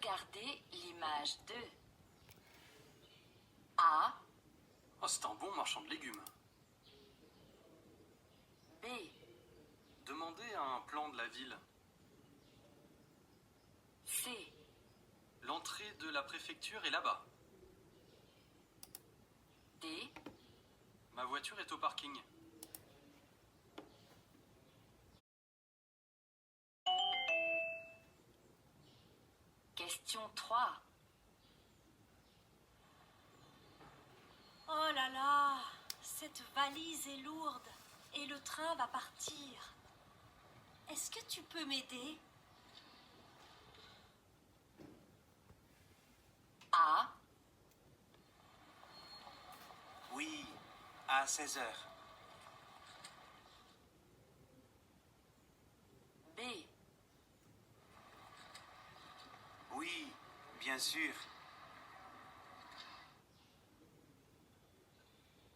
Regardez l'image 2. A, Oh, c'est un bon marchand de légumes. B, Demandez un plan de la ville. C, L'entrée de la préfecture est là-bas. D, Ma voiture est au parking. Question 3. Oh là là, cette valise est lourde et le train va partir. Est-ce que tu peux m'aider? A, Oui, à 16 heures. B, Oui, bien sûr.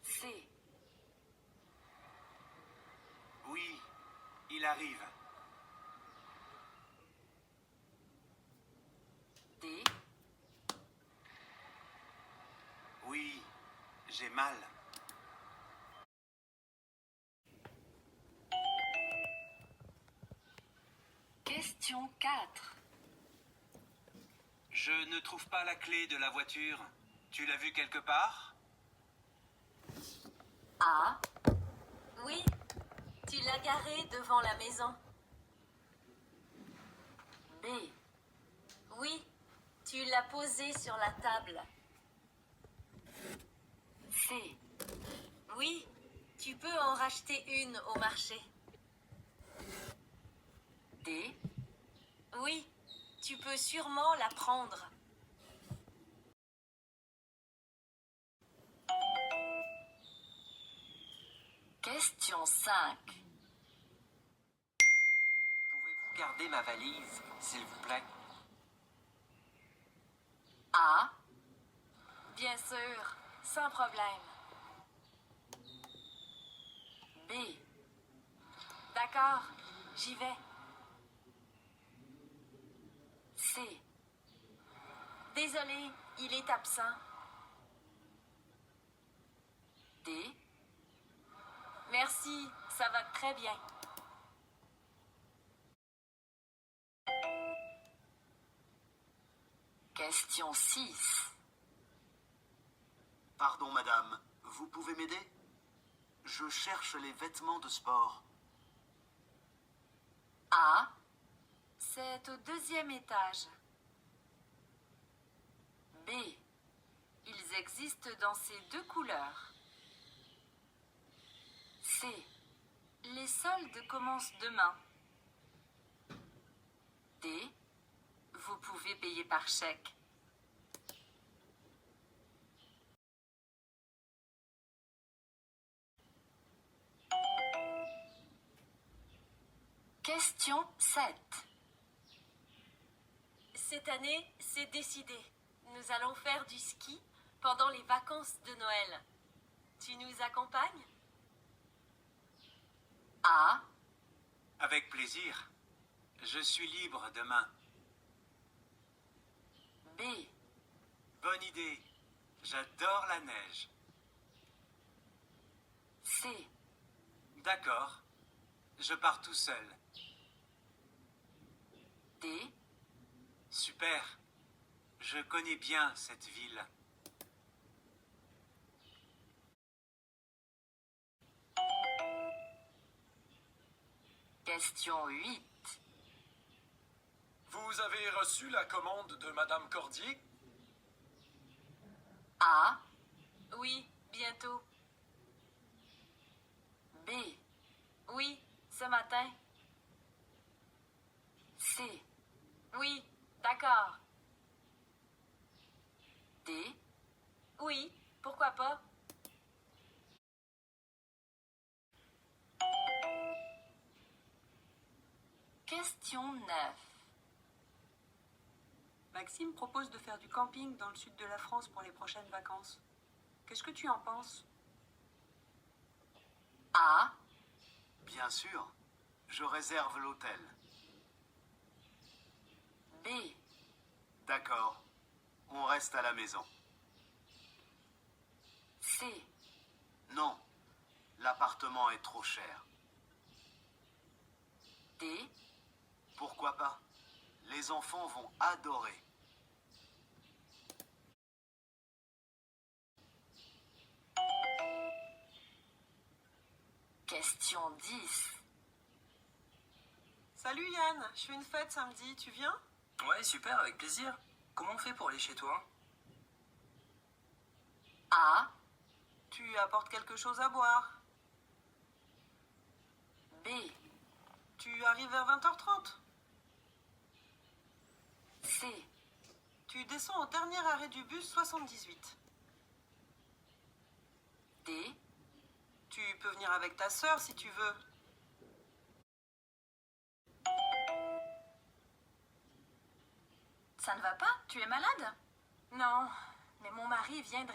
C, Oui, il arrive. D, Oui, j'ai mal. Question 4. Je ne trouve pas la clé de la voiture. Tu l'as vue quelque part? A, Oui, tu l'as garée devant la maison. B, Oui, tu l'as posée sur la table. C, Oui, tu peux en racheter une au marché. D, Oui, tu peux sûrement la prendre. Question 5. Pouvez-vous garder ma valise, s'il vous plaît? A, Bien sûr, sans problème. B, D'accord, j'y vais. C, Désolé, il est absent. D, Merci, ça va très bien. question 6. Pardon, madame, vous pouvez m'aider? Je cherche les vêtements de sport. A, C'est au 2e étage. B, ils existent dans ces 2 couleurs. C, les soldes commencent demain. D, vous pouvez payer par chèque. Question 7. Cette année, c'est décidé. Nous allons faire du ski pendant les vacances de Noël. Tu nous accompagnes? A, Avec plaisir. Je suis libre demain. B, Bonne idée. J'adore la neige. C, D'accord. Je pars tout seul. D, Super. Je connais bien cette ville. question 8. Vous avez reçu la commande de Madame Cordier? A, Oui, bientôt. B, Oui, ce matin. C, Oui, d'accord. D, Oui, pourquoi pas? question 9. Maxime propose de faire du camping dans le sud de la France pour les prochaines vacances. Qu'est-ce que tu en penses? A, Bien sûr, je réserve l'hôtel. B, D'accord. On reste à la maison. C. Non. L'appartement est trop cher. D. Pourquoi pas? Les enfants vont adorer. Question 10. Salut Yann, je fais une fête samedi, tu viens? Ouais, super, avec plaisir. Comment on fait pour aller chez toi? A. Tu apportes quelque chose à boire. B. Tu arrives vers 20h30. C. Tu descends au dernier arrêt du bus 78. D. Tu peux venir avec ta sœur si tu veux. Ça ne va pas? Tu es malade? Non, mais mon mari vient de...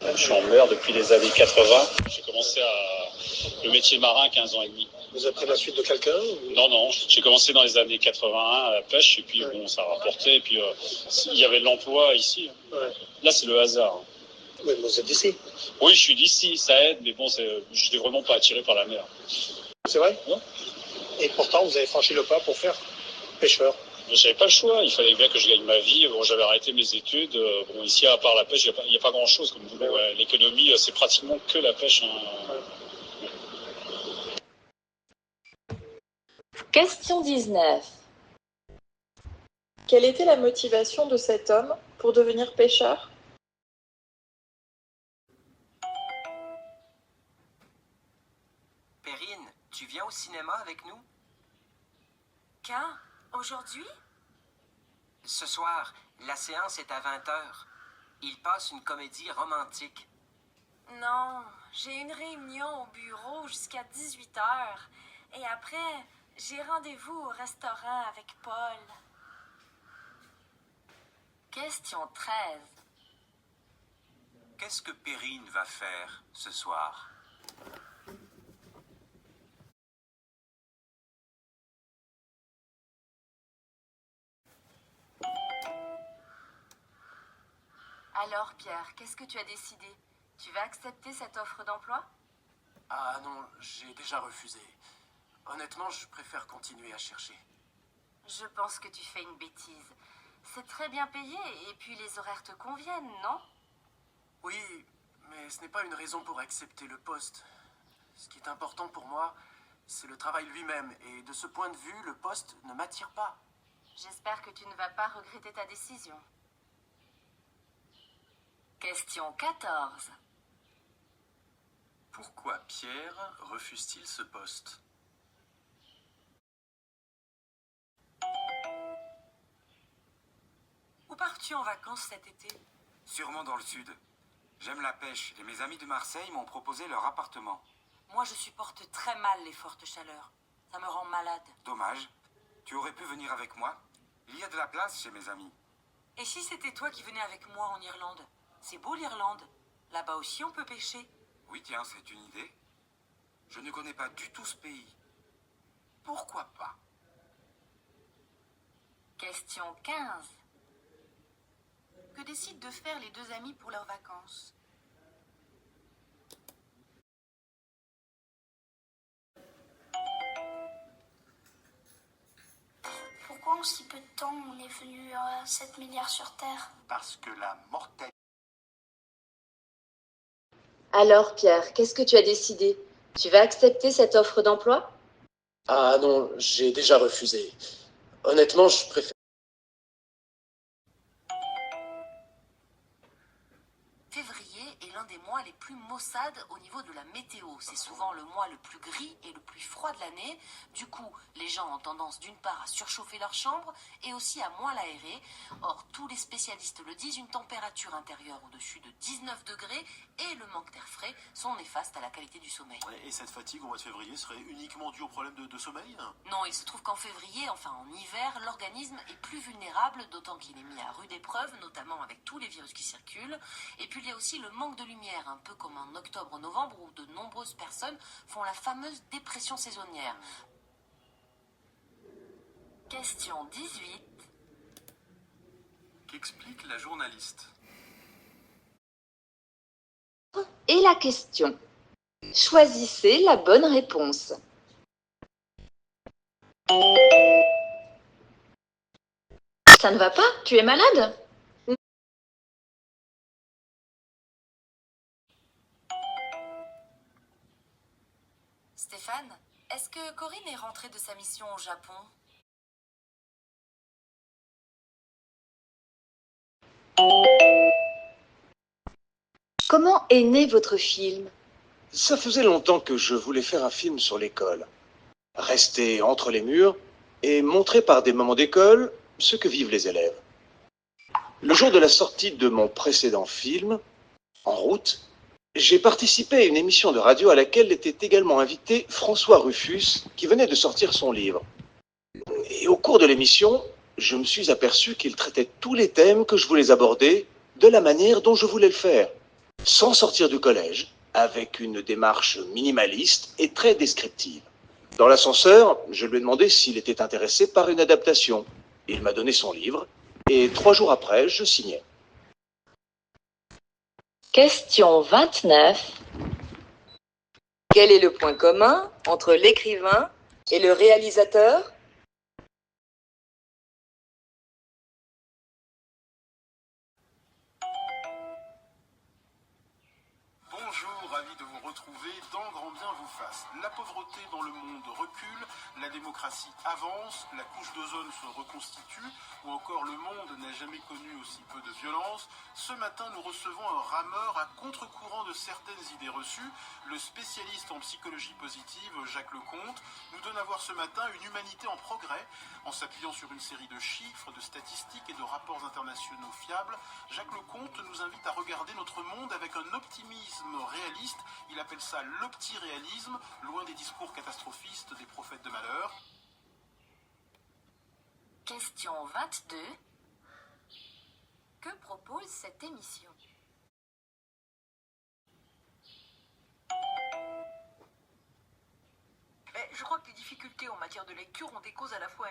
Je suis en mer depuis les années 80. J'ai commencé le métier marin à 15 ans et demi. Vous avez pris la suite de quelqu'un Non, non, j'ai commencé dans les années 81 à la pêche et puis bon, ça a rapporté. Et puis il y avait de l'emploi ici. Ouais. Là, c'est le hasard. Oui, mais vous êtes d'ici. Oui, je suis d'ici, ça aide, mais bon, je n'étais vraiment pas attiré par la mer. C'est vrai? Ouais. Et pourtant, vous avez franchi le pas pour faire pêcheur. J'avais pas le choix, il fallait bien que je gagne ma vie. Bon, j'avais arrêté mes études. Bon, ici, à part la pêche, il n'y a pas grand-chose comme boulot. Ouais. L'économie, c'est pratiquement que la pêche. Hein. Question 19. Quelle était la motivation de cet homme pour devenir pêcheur? Perrine, tu viens au cinéma avec nous? Quand? Aujourd'hui? Ce soir, la séance est à 20h. Il passe une comédie romantique. Non, j'ai une réunion au bureau jusqu'à 18h. Et après, j'ai rendez-vous au restaurant avec Paul. Question 13. Qu'est-ce que Perrine va faire ce soir? Alors Pierre, qu'est-ce que tu as décidé? Tu vas accepter cette offre d'emploi? Ah non, j'ai déjà refusé. Honnêtement, je préfère continuer à chercher. Je pense que tu fais une bêtise. C'est très bien payé et puis les horaires te conviennent, non? Oui, mais ce n'est pas une raison pour accepter le poste. Ce qui est important pour moi, c'est le travail lui-même. Et de ce point de vue, le poste ne m'attire pas. J'espère que tu ne vas pas regretter ta décision. Question 14. Pourquoi Pierre refuse-t-il ce poste? Où pars-tu en vacances cet été? Sûrement dans le sud. J'aime la pêche et mes amis de Marseille m'ont proposé leur appartement. Moi, je supporte très mal les fortes chaleurs. Ça me rend malade. Dommage. Tu aurais pu venir avec moi. Il y a de la place chez mes amis. Et si c'était toi qui venais avec moi en Irlande? C'est beau l'Irlande. Là-bas aussi, on peut pêcher. Oui, tiens, c'est une idée. Je ne connais pas du tout ce pays. Pourquoi pas? Question 15. Que décident de faire les deux amis pour leurs vacances? Pourquoi en si peu de temps on est venu à 7 milliards sur Terre? Parce que la mortalité... Alors Pierre, qu'est-ce que tu as décidé? Tu vas accepter cette offre d'emploi? Ah non, j'ai déjà refusé. Honnêtement, je préfère... Février est l'un des mois les plus maussades au niveau de la météo. C'est souvent le mois le plus gris et le plus froid de l'année. Du coup, les gens ont tendance d'une part à surchauffer leur chambre et aussi à moins l'aérer. Or, tous les spécialistes le disent, une température intérieure au-dessus de 19 degrés et le manque d'air frais sont néfastes à la qualité du sommeil. Et cette fatigue au mois de février serait uniquement due au problème de sommeil? Non, il se trouve qu'en février, enfin en hiver, l'organisme est plus vulnérable, d'autant qu'il est mis à rude épreuve, notamment avec tous les virus qui circulent. Et puis il y a aussi le manque de lumière, un peu comme en octobre-novembre où de nombreuses personnes font la fameuse dépression saisonnière. Question 18. Qu'explique la journaliste? Et la question. Choisissez la bonne réponse. Ça ne va pas? Tu es malade? Stéphane, est-ce que Corinne est rentrée de sa mission au Japon? Comment est né votre film? Ça faisait longtemps que je voulais faire un film sur l'école. Rester entre les murs et montrer par des moments d'école ce que vivent les élèves. Le jour de la sortie de mon précédent film, En route, j'ai participé à une émission de radio à laquelle était également invité François Rufus, qui venait de sortir son livre. Et au cours de l'émission, je me suis aperçu qu'il traitait tous les thèmes que je voulais aborder de la manière dont je voulais le faire, sans sortir du collège, avec une démarche minimaliste et très descriptive. Dans l'ascenseur, je lui ai demandé s'il était intéressé par une adaptation. Il m'a donné son livre, et 3 jours après, je signais. Question 29. Quel est le point commun entre l'écrivain et le réalisateur? Bonjour, ravi de vous retrouver dans Grand Bien vous fasse. La pauvreté dans le monde recule, la démocratie avance, la couche d'ozone se reconstitue, ou encore le monde n'a jamais connu aussi peu de violence. Ce matin, nous recevons un rameur à contre-courant de certaines idées reçues. Le spécialiste en psychologie positive, Jacques Lecomte, nous donne à voir ce matin une humanité en progrès. En s'appuyant sur une série de chiffres, de statistiques et de rapports internationaux fiables, Jacques Lecomte nous invite à regarder notre monde avec un optimisme réaliste. Il appelle ça l'optiréalisme, loin des discours catastrophistes des prophètes de malheur. Question 22. Que propose cette émission? Je crois que les difficultés en matière de lecture ont des causes à la fois.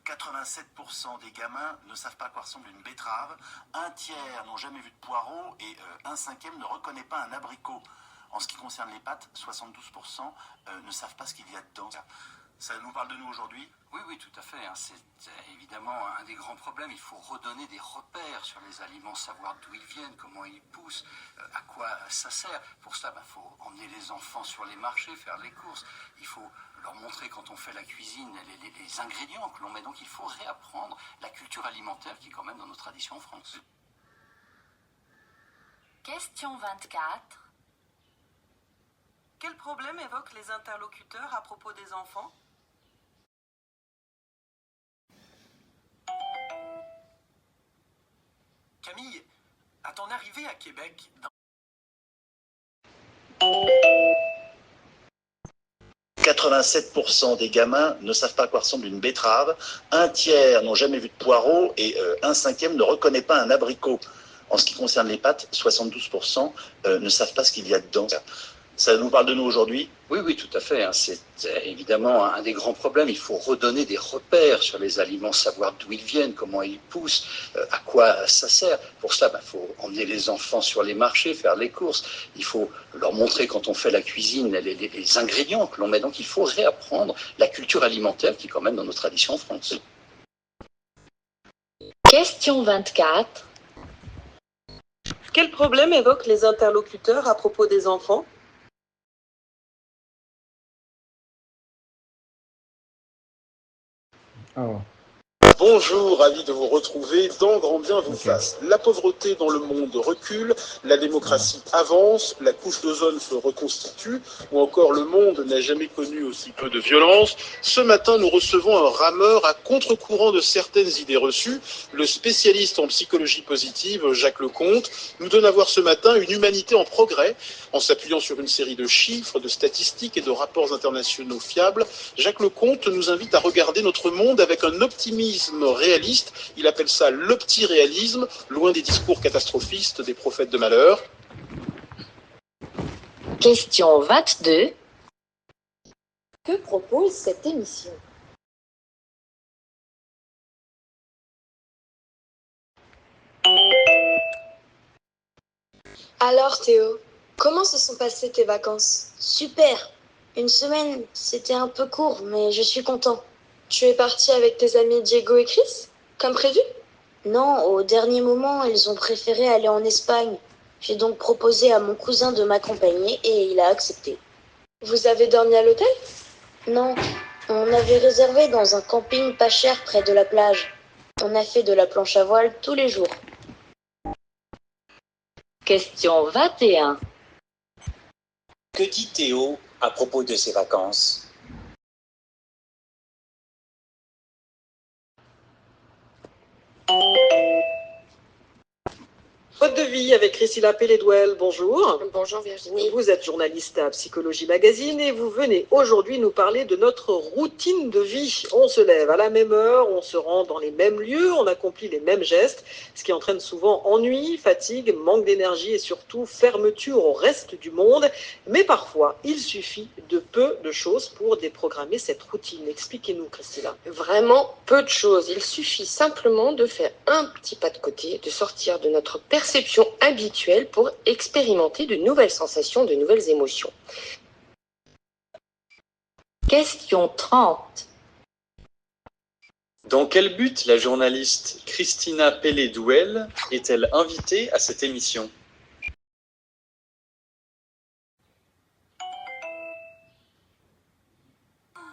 87% des gamins ne savent pas à quoi ressemble une betterave, un tiers n'ont jamais vu de poireau et un cinquième ne reconnaît pas un abricot. En ce qui concerne les pâtes, 72% ne savent pas ce qu'il y a dedans. Ça nous parle de nous aujourd'hui? Oui, oui, tout à fait. C'est évidemment un des grands problèmes. Il faut redonner des repères sur les aliments, savoir d'où ils viennent, comment ils poussent, à quoi ça sert. Pour cela, il faut emmener les enfants sur les marchés, faire les courses. Il faut leur montrer quand on fait la cuisine les ingrédients que l'on met. Donc il faut réapprendre la culture alimentaire qui est quand même dans nos traditions en France. Question 24. Quel problème évoquent les interlocuteurs à propos des enfants? Camille, à ton arrivée à Québec, 87% des gamins ne savent pas à quoi ressemble une betterave, un tiers n'ont jamais vu de poireau et un cinquième ne reconnaît pas un abricot. En ce qui concerne les pâtes, 72% ne savent pas ce qu'il y a dedans. Ça nous parle de nous aujourd'hui? Oui, oui, tout à fait. C'est évidemment un des grands problèmes. Il faut redonner des repères sur les aliments, savoir d'où ils viennent, comment ils poussent, à quoi ça sert. Pour cela, faut emmener les enfants sur les marchés, faire les courses. Il faut leur montrer quand on fait la cuisine les ingrédients que l'on met. Donc il faut réapprendre la culture alimentaire qui est quand même dans nos traditions en France. Question 24. Quel problème évoquent les interlocuteurs à propos des enfants? Bonjour, ravi de vous retrouver dans Grand Bien vous fasse. La pauvreté dans le monde recule, la démocratie avance, la couche d'ozone se reconstitue, ou encore le monde n'a jamais connu aussi peu de violence. Ce matin, nous recevons un rameur à contre-courant de certaines idées reçues. Le spécialiste en psychologie positive, Jacques Lecomte, nous donne à voir ce matin une humanité en progrès. En s'appuyant sur une série de chiffres, de statistiques et de rapports internationaux fiables, Jacques Lecomte nous invite à regarder notre monde avec un optimisme réaliste. Il appelle ça l'optiréalisme, loin des discours catastrophistes des prophètes de malheur. Question 22. Que propose cette émission? Alors Théo, comment se sont passées tes vacances? Super. Une semaine, c'était un peu court, mais je suis content. Tu es parti avec tes amis Diego et Chris, comme prévu? Non, au dernier moment, ils ont préféré aller en Espagne. J'ai donc proposé à mon cousin de m'accompagner et il a accepté. Vous avez dormi à l'hôtel? Non, on avait réservé dans un camping pas cher près de la plage. On a fait de la planche à voile tous les jours. Question 21. Que dit Théo à propos de ses vacances? Mode de vie avec Priscilla Pelledwell, bonjour. Bonjour Virginie. Vous êtes journaliste à Psychologie Magazine et vous venez aujourd'hui nous parler de notre routine de vie. On se lève à la même heure, on se rend dans les mêmes lieux, on accomplit les mêmes gestes, ce qui entraîne souvent ennui, fatigue, manque d'énergie et surtout fermeture au reste du monde. Mais parfois, il suffit de peu de choses pour déprogrammer cette routine. Expliquez-nous, Priscilla. Vraiment peu de choses. Il suffit simplement de faire un petit pas de côté, de sortir de notre perception habituelle pour expérimenter de nouvelles sensations, de nouvelles émotions. Question 30. Dans quel but la journaliste Christina Pelledwell est-elle invitée à cette émission?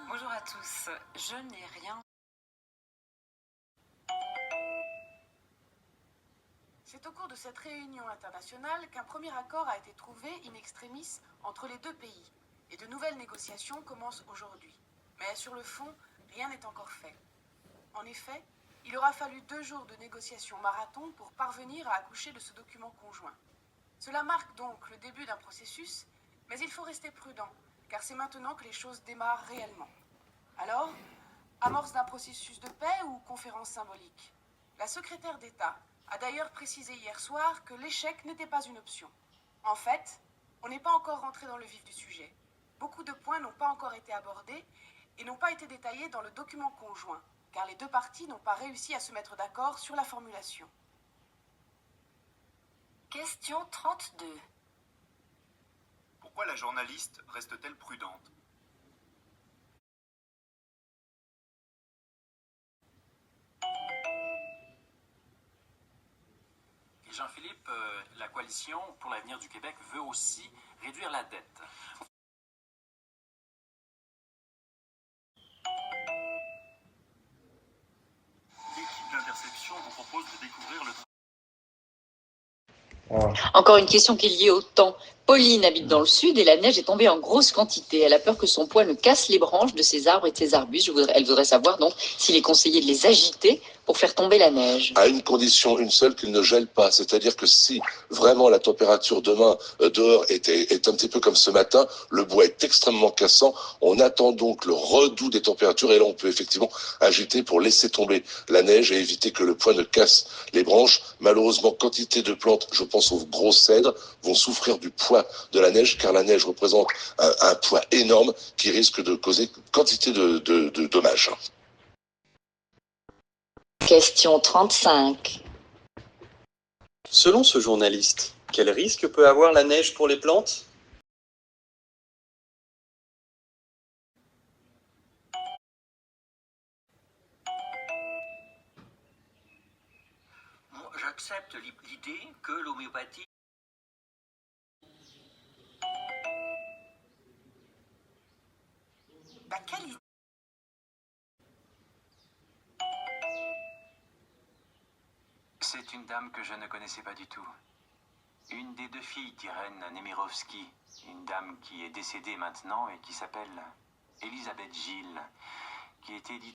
Bonjour à tous, je n'ai rien. C'est au cours de cette réunion internationale qu'un premier accord a été trouvé in extremis entre les deux pays. Et de nouvelles négociations commencent aujourd'hui. Mais sur le fond, rien n'est encore fait. En effet, il aura fallu 2 jours de négociations marathon pour parvenir à accoucher de ce document conjoint. Cela marque donc le début d'un processus, mais il faut rester prudent, car c'est maintenant que les choses démarrent réellement. Alors, amorce d'un processus de paix ou conférence symbolique? La secrétaire d'État a d'ailleurs précisé hier soir que l'échec n'était pas une option. En fait, on n'est pas encore rentré dans le vif du sujet. Beaucoup de points n'ont pas encore été abordés et n'ont pas été détaillés dans le document conjoint, car les deux parties n'ont pas réussi à se mettre d'accord sur la formulation. Question 32. Pourquoi la journaliste reste-t-elle prudente? Jean-Philippe, la coalition pour l'avenir du Québec veut aussi réduire la dette. L'équipe d'Intersection vous propose de découvrir le... Encore une question qui est liée au temps. Pauline habite dans le sud et la neige est tombée en grosse quantité. Elle a peur que son poids ne casse les branches de ses arbres et de ses arbustes. Elle voudrait savoir donc s'il est conseillé de les agiter pour faire tomber la neige. À une condition, une seule, qu'il ne gèle pas. C'est-à-dire que si vraiment la température demain dehors est un petit peu comme ce matin, le bois est extrêmement cassant. On attend donc le redout des températures et là on peut effectivement agiter pour laisser tomber la neige et éviter que le poids ne casse les branches. Malheureusement, quantité de plantes, je pense aux gros cèdres, vont souffrir du poids de la neige car la neige représente un poids énorme qui risque de causer quantité de dommages. Question 35. Selon ce journaliste, quel risque peut avoir la neige pour les plantes? J'accepte l'idée que l'homéopathie... Quelle idée? C'est une dame que je ne connaissais pas du tout. Une des 2 filles d'Irène Nemirovsky, une dame qui est décédée maintenant et qui s'appelle Elisabeth Gilles, qui était